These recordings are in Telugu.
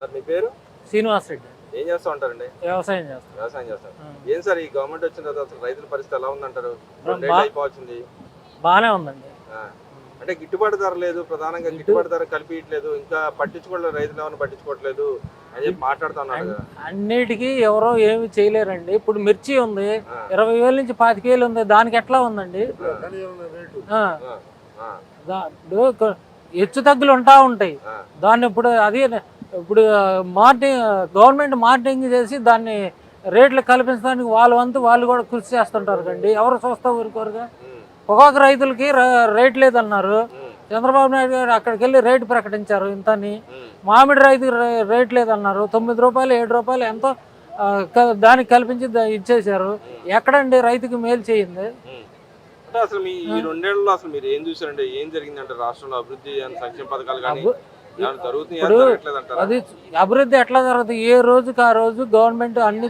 సార్ మీ పేరు? శ్రీనివాస్ రెడ్డి. ఏం చేస్తూ ఉంటారండి? వ్యవసాయం చేస్తాం. వ్యవసాయం చేస్తారు. ఏం సార్ ఈ గవర్నమెంట్ వచ్చిన తర్వాత అసలు రైతుల పరిస్థితి ఎలా ఉందంటారు? బా- 2 ఏళ్ళు అయిపోతుంది. బాగానే ఉందండి. అంటే గిట్టుబాటు ధర లేదు, ప్రధానంగా గిట్టుబాటు ధర కల్పించట్లేదు, ఇంకా పట్టించుకోవట్లేదు, రైతులు ఏమైనా పట్టించుకోవట్లేదు అని చెప్పి మాట్లాడుతున్నారు కదా. అన్నిటికీ ఎవరో ఏమి చేయలేరండి. ఇప్పుడు మిర్చి ఉంది 20,000 నుంచి 25,000 ఉంది. దానికి ఎట్లా ఉందండి? ఆ, ఇప్పుడు హెచ్చు తగ్గులు ఉంటా ఉంటాయి. దాన్ని ఇప్పుడు గవర్నమెంట్ మార్నింగ్ చేసి దాన్ని రేట్లు కల్పించడానికి వాళ్ళు కూడా కృషి చేస్తుంటారు కండి. ఎవరు చూస్తా ఊరుకోరుగా. ఒక్కొక్క రైతులకి రేట్ లేదన్నారు. చంద్రబాబు నాయుడు గారు అక్కడికి వెళ్ళి రేటు ప్రకటించారు ఇంతని. మామిడి రైతుకి రేట్ లేదన్నారు. 9 రూపాయలు 7 రూపాయలు ఎంతో దానికి కల్పించి ఇచ్చేసారు. ఎక్కడండి రైతుకి మేలు చేయింది? అంటే అసలు మీ ఈ 2 ఏళ్లలో అసలు మీరు ఏం చూసారంటే ఏం జరిగిందంటే రాష్ట్రంలో అభివృద్ధి సంక్షేమ పథకాలు కానీ అది అభివృద్ధి ఎట్లా జరుగుతుంది? ఏ రోజుకి ఆ రోజు గవర్నమెంట్ అన్ని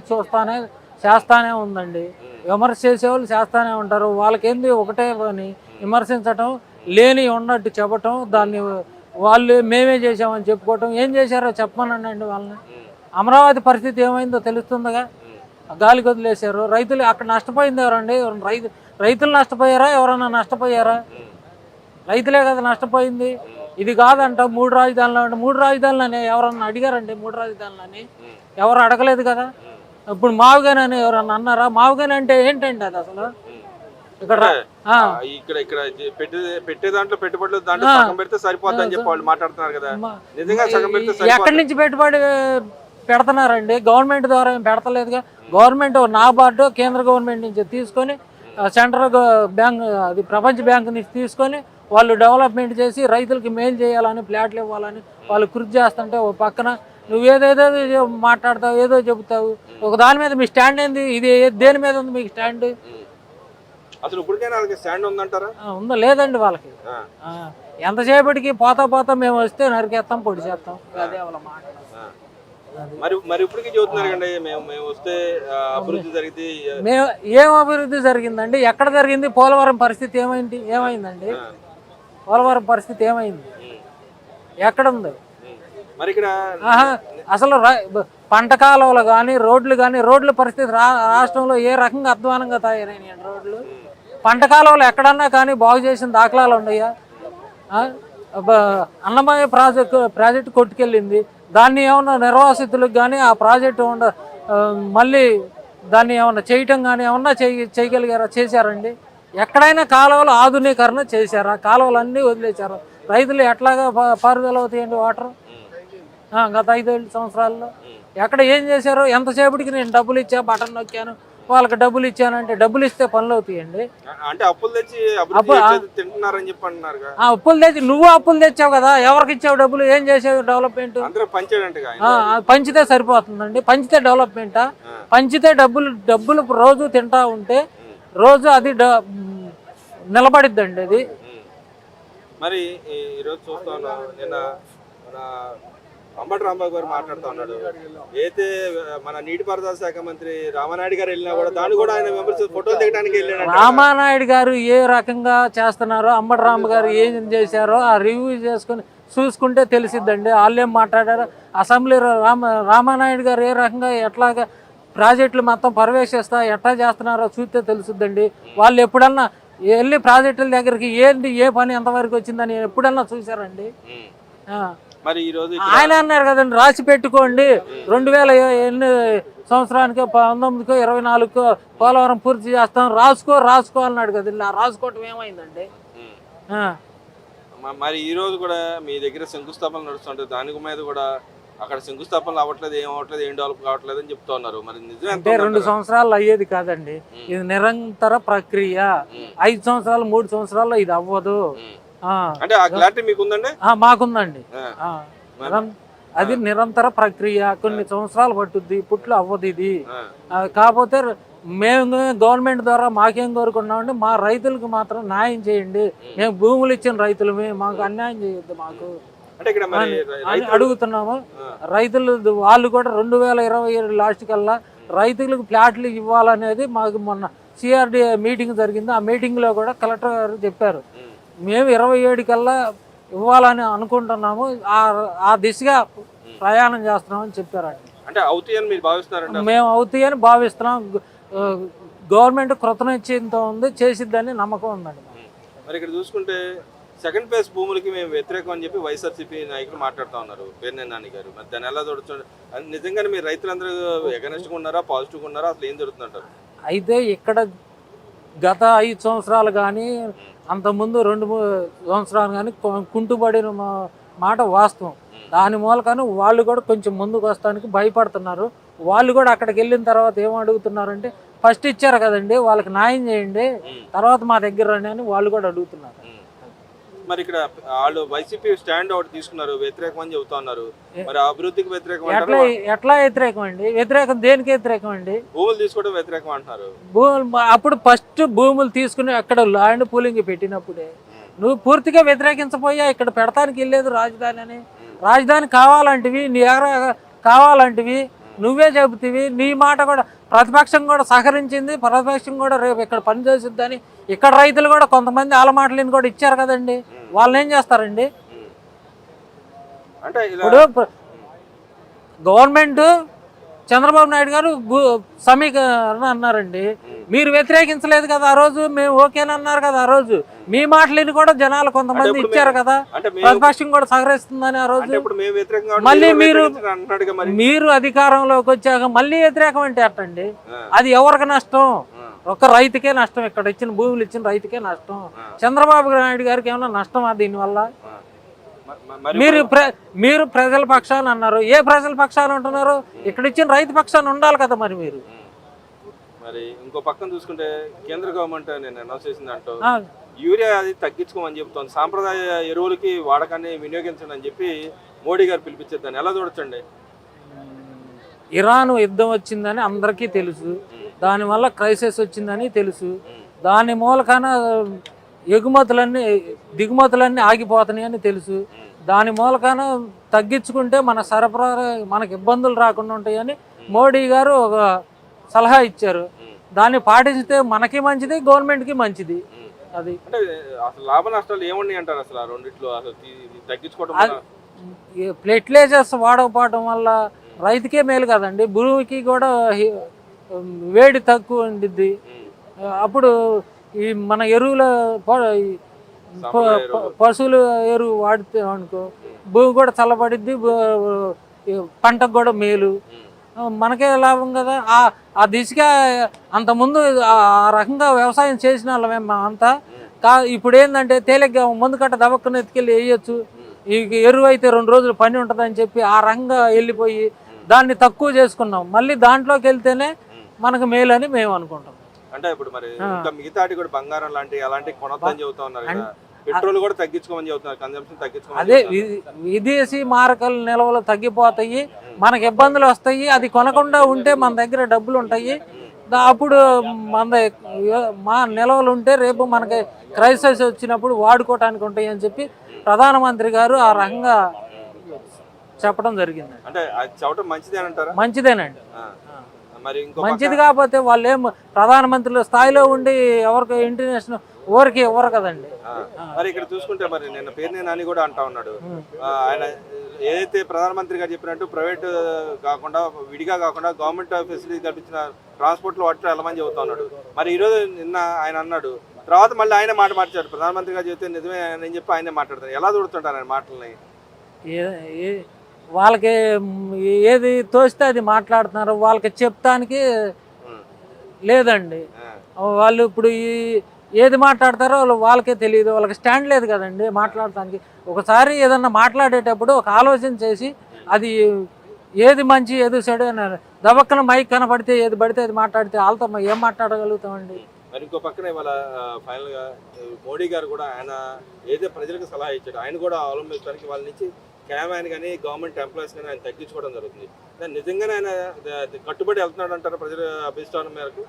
చేస్తానే ఉందండి. విమర్శ చేసేవాళ్ళు చేస్తానే ఉంటారు. వాళ్ళకేంది ఒకటే పని విమర్శించటం, లేని ఉన్నట్టు చెప్పటం, దాన్ని వాళ్ళు మేమే చేసామని చెప్పుకోవటం. ఏం చేశారో చెప్పమనండి వాళ్ళని. అమరావతి పరిస్థితి ఏమైందో తెలుస్తుందిగా. గాలికి వదిలేశారు. రైతులు అక్కడ నష్టపోయింది ఎవరండి? రైతులు నష్టపోయారా? ఎవరన్నా నష్టపోయారా? రైతులే కదా నష్టపోయింది. ఇది కాదంట 3 రాజధానులు అంటే 3 రాజధానులని ఎవరన్నా అడిగారండి? 3 రాజధానులని ఎవరు అడగలేదు కదా. ఇప్పుడు మావుగాని అని ఎవరన్నా అన్నారా? మావుగాని అంటే ఏంటండి అది అసలు? ఇక్కడ పెట్టే దాంట్లో పెట్టుబడులు దాంట్లో సగం పెడితే సరిపోద్ది అని చెప్పి వాళ్ళు మాట్లాడుతున్నారు కదా. నిజంగా సగం పెడితే ఎక్కడి నుంచి పెట్టుబడి పెడుతున్నారండి? గవర్నమెంట్ ద్వారా ఏం పెడతలేదుగా. గవర్నమెంట్ నాబార్డు కేంద్ర గవర్నమెంట్ నుంచి తీసుకొని సెంట్రల్ బ్యాంక్ అది ప్రపంచ బ్యాంక్ నుంచి తీసుకొని వాళ్ళు డెవలప్మెంట్ చేసి రైతులకి మేలు చేయాలని, ప్లాట్లు ఇవ్వాలని వాళ్ళు కృషి చేస్తుంటే ఓ పక్కన నువ్వేదేదో మాట్లాడతావు, ఏదో చెబుతావు. ఒక దాని మీద మీ స్టాండ్ ఏంది? ఇది దేని మీద ఉంది మీకు స్టాండ్? అసలు ఇప్పటికైనా వాళ్ళకి స్టాండ్ ఉందంటారా? ఉందా? లేదండి వాళ్ళకి. ఎంతసేపటికి పోతా మేము వస్తే నరికేస్తాం, పొడి చేస్తాం. అదే వాళ్ళ మాట. మరి ఇప్పటికీ చెబుతున్నారు కండి మేము వస్తే అభివృద్ధి జరిగింది. ఏం అభివృద్ధి జరిగిందండి? ఎక్కడ జరిగింది? పోలవరం పరిస్థితి ఏమైందండి? పోలవరం పరిస్థితి ఏమైంది? ఎక్కడుంది? మరి ఇక్కడ అసలు పంట కాలువలు కానీ రోడ్ల పరిస్థితి రాష్ట్రంలో ఏ రకంగా అధ్వానంగా తయారైనాయండి రోడ్లు. పంట కాలువలు ఎక్కడన్నా కానీ బాగు చేసిన దాఖలాలు ఉన్నాయా? అన్నమయ్య ప్రాజెక్టు కొట్టుకెళ్ళింది. దాన్ని ఏమన్నా నిర్వాసితులకు కానీ ఆ ప్రాజెక్టు మళ్ళీ దాన్ని ఏమన్నా చేయటం కానీ ఏమన్నా చేయగలిగారా? చేశారండి? ఎక్కడైనా కాలువలు ఆధునీకరణ చేశారా? కాలువలు అన్నీ వదిలేశారు. రైతులు ఎట్లాగా పారుదల అవుతాయండి వాటర్ గత 5 సంవత్సరాల్లో? ఎక్కడ ఏం చేశారో? ఎంతసేపటికి నేను డబ్బులు ఇచ్చా, బటన్ నొక్కాను, వాళ్ళకి డబ్బులు ఇచ్చానంటే డబ్బులు ఇస్తే పనులు అవుతాయండి. అప్పులు తెచ్చి నువ్వు అప్పులు తెచ్చావు కదా, ఎవరికి ఇచ్చావు డబ్బులు? ఏం చేసావు? డెవలప్మెంట్ పంచితే సరిపోతుందండి? పంచితే డెవలప్మెంటా? పంచితే డబ్బులు రోజు తింటా ఉంటే రోజు అది నిలబడిద్దండి. అది మరి ఈరోజు చూస్తా ఉన్నాం. నిన్న మన అంబటి రాంబాబు గారు మాట్లాడుతూ ఉన్నాడు. అయితే మన నీటిపారుదల శాఖ మంత్రి రామానాయుడు గారు వెళ్ళినా కూడా దాన్ని కూడా ఆయన ఫోటోలు దిగడానికి వెళ్ళాడు. రామానాయుడు గారు ఏ రకంగా చేస్తున్నారో, అంబటి రాంబాబు గారు ఏం చేశారో ఆ రివ్యూ చూసుకుంటే తెలిసిద్దండి. వాళ్ళు ఏం మాట్లాడారో అసెంబ్లీలో రామానాయుడు గారు ఏ రకంగా ఎట్లాగా ప్రాజెక్టులు మొత్తం పర్యవేక్షిస్తా ఎట్లా చేస్తున్నారో చూస్తే తెలుసుద్దండి. వాళ్ళు ఎప్పుడన్నా వెళ్ళి ప్రాజెక్టుల దగ్గరికి ఏంటి ఏ పని ఎంతవరకు వచ్చిందని ఎప్పుడన్నా చూసారండి? మరి ఈ రోజు ఆయన అన్నారు కదండి, రాసి పెట్టుకోండి 2000 సంవత్సరానికి 19కో 24కో పోలవరం పూర్తి చేస్తాం, రాసుకో అన్నాడు కదండి. ఆ రాసుకోవటం ఏమైందండి? మరి ఈ రోజు కూడా మీ దగ్గర శంకుస్థాపన నడుస్తుంటుంది. దాని మీద కూడా అక్కడ శంకుస్థాపనలు అవ్వట్లేదు, ఏం డెవలప్ కావట్లేదు అని చెప్తా ఉన్నారు. మరి అంటే 2 సంవత్సరాలు అయ్యేది కాదండి, ఇది నిరంతర ప్రక్రియ. 5 సంవత్సరాలు 3 సంవత్సరాల్లో ఇది అవ్వదు. అంటే ఆ క్లారిటీ మీకు ఉందండి? మాకుందండి. అది నిరంతర ప్రక్రియ, కొన్ని సంవత్సరాలు పట్టుద్ది, ఇప్పట్లో అవ్వదు ఇది. కాకపోతే మేము గవర్నమెంట్ ద్వారా మాకేం కోరుకున్నామండి, మా రైతులకు మాత్రం న్యాయం చేయండి. మేము భూములు ఇచ్చిన రైతులమే, మాకు అన్యాయం చేయొద్దు మాకు అడుగుతున్నాము. రైతులు వాళ్ళు కూడా 2027 లాస్ట్ కల్లా రైతులకు ప్లాట్లు ఇవ్వాలనేది మాకు మొన్న సిఆర్డి మీటింగ్ జరిగింది. ఆ మీటింగ్లో కూడా కలెక్టర్ గారు చెప్పారు, మేము 27 కల్లా ఇవ్వాలని అనుకుంటున్నాము. ఆ దిశగా ప్రయాణం చేస్తున్నామని చెప్పారండి. అంటే అవుతాయని మీరు భావిస్తున్నారంట? మేము అవుతాయని భావిస్తున్నాం. గవర్నమెంట్ కృతనిశ్చయంతో ఉంది, చేసిద్దని నమ్మకం ఉందండి. మరి ఇక్కడ చూసుకుంటే సెకండ్ ఫేజ్ భూములకి మేము వ్యతిరేకం అని చెప్పి వైఎస్ఆర్సీపీ నాయకులు మాట్లాడుతూ ఉన్నారు, పేర్నేని నాని గారు. మరి దాన్ని ఎలా చూడొచ్చు? నిజంగానే మీరు రైతులందరూ ఎగనెస్ట్గా ఉన్నారా, పాజిటివ్గా ఉన్నారా, అసలు ఏం జరుగుతుందంటారు? అయితే ఇక్కడ గత 5 సంవత్సరాలు కానీ అంతకుముందు 2-3 సంవత్సరాలు కానీ కుంటుపడిన మాట వాస్తవం. దాని మూలకను వాళ్ళు కూడా కొంచెం ముందుకు వస్తానికి భయపడుతున్నారు. వాళ్ళు కూడా అక్కడికి వెళ్ళిన తర్వాత ఏం అడుగుతున్నారంటే, ఫస్ట్ ఇచ్చారు కదండి వాళ్ళకి న్యాయం చేయండి, తర్వాత మా దగ్గర రండి అని వాళ్ళు కూడా అడుగుతున్నారు. మరి ఇక్కడ వాళ్ళు వైసీపీ స్టాండ్ ఒకటి తీసుకున్నారు, వ్యతిరేకం అని చెబుతా ఉన్నారు. మరి అభివృద్ధికి వ్యతిరేకం ఎట్లా వ్యతిరేకం అండి? వ్యతిరేకం దేనికి వ్యతిరేకం అండి? భూములు తీసుకోవడం వ్యతిరేకం అంటున్నారు. అప్పుడు ఫస్ట్ భూములు తీసుకుని అక్కడ ల్యాండ్ పూలింగ్ పెట్టినప్పుడే నువ్వు పూర్తిగా వ్యతిరేకించపోయా. ఇక్కడ పెడతానికి వెళ్ళలేదు రాజధాని అని. రాజధాని కావాలంటివి, నీ కావాలంటివి నువ్వే చెబుతీవి. నీ మాట కూడా ప్రతిపక్షం కూడా సహకరించింది. ప్రతిపక్షం కూడా రేపు ఇక్కడ పనిచేసిద్దని ఇక్కడ రైతులు కూడా కొంతమంది వాళ్ళ మాటలను కూడా ఇచ్చారు కదండి. వాళ్ళని ఏం చేస్తారండి? అంటే ఇప్పుడు గవర్నమెంట్ చంద్రబాబు నాయుడు గారు సమీకరణ అన్నారండి, మీరు వ్యతిరేకించలేదు కదా ఆ రోజు, మేము ఓకేనన్నారు కదా ఆ రోజు. మీ మాటలని కూడా జనాలు కొంతమంది ఇచ్చారు కదా, ప్రతిపక్షం కూడా సహకరిస్తుందని ఆ రోజు. మళ్ళీ మీరు అధికారంలోకి వచ్చాక మళ్ళీ వ్యతిరేకం అంటే అట్టండి, అది ఎవరికి నష్టం? ఒక రైతుకే నష్టం. ఇక్కడ ఇచ్చిన భూములు ఇచ్చిన రైతుకే నష్టం. చంద్రబాబు నాయుడు గారికి ఏమైనా నష్టమా దీనివల్ల? మీరు ప్రజల పక్షాన్ని అన్నారు, ఏ ప్రజల పక్షాన్ని ఉంటున్నారు? ఇక్కడ ఇచ్చిన రైతు పక్షాన్ని ఉండాలి కదా మరి మీరు. మరి ఇంకో పక్కన చూసుకుంటే కేంద్ర గవర్నమెంట్ నేను అనౌన్స్ చేసిందంటూ యూరియా అది తగ్గించుకోమని చెప్తోంది. సాంప్రదాయ ఎరువులకి వాడకాన్ని వినియోగించండి అని చెప్పి మోడీ గారు పిలిపించేద్దాన్ని ఎలా చూడొచ్చండి? ఇరాన్ యుద్ధం వచ్చిందని అందరికీ తెలుసు, దానివల్ల క్రైసిస్ వచ్చిందని తెలుసు. దాని మూలకన దిగుమతులన్నీ ఆగిపోతున్నాయని తెలుసు. దాని మూలకన తగ్గించుకుంటే మన సరఫరా మనకు ఇబ్బందులు రాకుండా ఉంటాయని మోడీ గారు ఒక సలహా ఇచ్చారు. దాన్ని పాటిస్తే మనకి మంచిది, గవర్నమెంట్కి మంచిది. అది అంటే అసలు లాభ నష్టాలు ఏమున్నాయి అంటారు అసలు ఆ రెండిట్లో? అసలు తగ్గించుకోవడం ఫెర్టిలైజర్స్ వాడకపోవడం వల్ల రైతుకే మేలు కదండి. భూమికి కూడా వేడి తక్కువ ఉండిద్ది. అప్పుడు ఈ మన ఎరువుల పశువుల ఎరువు వాడితే అనుకో భూమి కూడా చల్లబడిద్ది, పంటకు కూడా మేలు, మనకే లాభం కదా. ఆ దిశగా అంతకుముందు ఆ రకంగా వ్యవసాయం చేసిన వాళ్ళమే అంతా. ఇప్పుడు ఏంటంటే తేలిగ్గా ముందు కట్ట దబక్కన ఎత్తుకెళ్ళి వేయచ్చు, ఈ ఎరువు అయితే 2 రోజులు పని ఉంటుందని చెప్పి ఆ రకంగా వెళ్ళిపోయి దాన్ని తక్కువ చేసుకున్నాం. మళ్ళీ దాంట్లోకి వెళ్తేనే మనకు మేలు అని మేము అనుకుంటాం. అంటే ఇప్పుడు మరి మిగతాటి కూడా బంగారం లాంటి అలాంటి కొనొద్దని చెబుతా ఉన్నారు కదా, పెట్రోల్ కూడా తగ్గించుకోమని చెబుతున్నారు, కన్జంప్షన్ తగ్గించుకోమని. అదే విదేశీ మారకల నిల్వలు తగ్గిపోతాయి, మనకు ఇబ్బందులు వస్తాయి. అది కొనకుండా ఉంటే మన దగ్గర డబ్బులు ఉంటాయి, అప్పుడు మా నిల్వలు ఉంటే రేపు మనకి క్రైసిస్ వచ్చినప్పుడు వాడుకోవటానికి ఉంటాయి అని చెప్పి ప్రధానమంత్రి గారు ఆ రకంగా చెప్పడం జరిగింది. అంటే అది చెప్పడం మంచిదేనంటారా? మంచిదేనండి. మరి మంచిది కాకపోతే వాళ్ళు ఏం ప్రధానమంత్రుల స్థాయిలో ఉండి ఎవరికి ఇంటర్నేషనల్ ఊరికి ఇవ్వరు కదండి. మరి ఇక్కడ చూసుకుంటే మరి నిన్న పేర్నేని నాని కూడా అంటా ఉన్నాడు, ఆయన ఏదైతే ప్రధానమంత్రి గారు చెప్పినట్టు ప్రైవేట్ కాకుండా విడిగా కాకుండా గవర్నమెంట్ ఫెసిలిటీ కల్పించిన ట్రాన్స్పోర్ట్లో వాటిలో వెళ్ళమని చెబుతా ఉన్నాడు. మరి ఈరోజు నిన్న ఆయన అన్నాడు, తర్వాత మళ్ళీ ఆయన మాట మార్చాడు. ప్రధానమంత్రి గారు చెప్తే నిజమే అని చెప్పి ఆయనే మాట్లాడతారు. ఎలా చూడుతుంటారు ఆయన మాటలని? వాళ్ళకి ఏది తోస్తే అది మాట్లాడుతున్నారు, వాళ్ళకి చెప్తానికి లేదండి. వాళ్ళు ఇప్పుడు ఏది మాట్లాడతారో వాళ్ళకే తెలియదు, వాళ్ళకి స్టాండ్ లేదు కదండి మాట్లాడటానికి. ఒకసారి ఏదన్నా మాట్లాడేటప్పుడు ఒక ఆలోచన చేసి అది ఏది మంచి ఏది చెడు అని దబక్కన మైక్ కనపడితే ఏది పడితే అది మాట్లాడితే వాళ్ళతో ఏం మాట్లాడగలుగుతామండి? మరి ఇంకో పక్కన ఇవాళ ఫైనల్గా మోడీ గారు కూడా ఆయన ఏదైతే ప్రజలకు సలహా ఇచ్చాడు ఆయన కూడా అవలంబించడానికి వాళ్ళ నుంచి క్యామ్యాన్ కానీ గవర్నమెంట్ ఎంప్లాయీస్ కానీ ఆయన తగ్గించుకోవడం జరుగుతుంది. నిజంగానే ఆయన కట్టుబడి వెళ్తున్నాడు అంటారా ప్రజల అభిష్టానం మేరకు?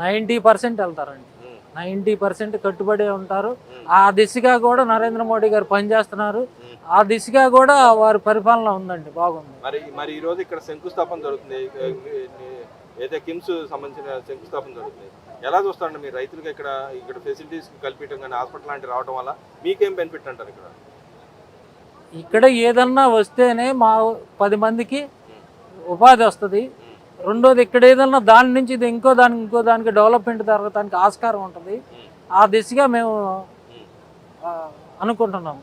90% వెళ్తారండి. 90% కట్టుబడి ఉంటారు. ఆ దిశగా కూడా నరేంద్ర మోడీ గారు పనిచేస్తున్నారు. ఆ దిశగా కూడా వారి పరిపాలన ఉందండి, బాగుంది. మరి ఈ రోజు ఇక్కడ శంకుస్థాపన జరుగుతుంది, ఏదైతే కిమ్స్ సంబంధించిన శంకుస్థాపన జరుగుతుంది. ఎలా చూస్తారండి మీరు రైతులకు ఇక్కడ ఫెసిలిటీస్ కల్పించడం కానీ హాస్పిటల్ లాంటివి రావడం వల్ల మీకేం బెనిఫిట్ అంటారు? ఇక్కడ ఇక్కడ ఏదన్నా వస్తేనే మా 10 మందికి ఉపాధి వస్తుంది. రెండోది ఇక్కడ ఏదన్నా దాని నుంచి ఇది ఇంకో దానికి డెవలప్మెంట్ జరగడానికి ఆస్కారం ఉంటుంది. ఆ దిశగా మేము అనుకుంటున్నాము.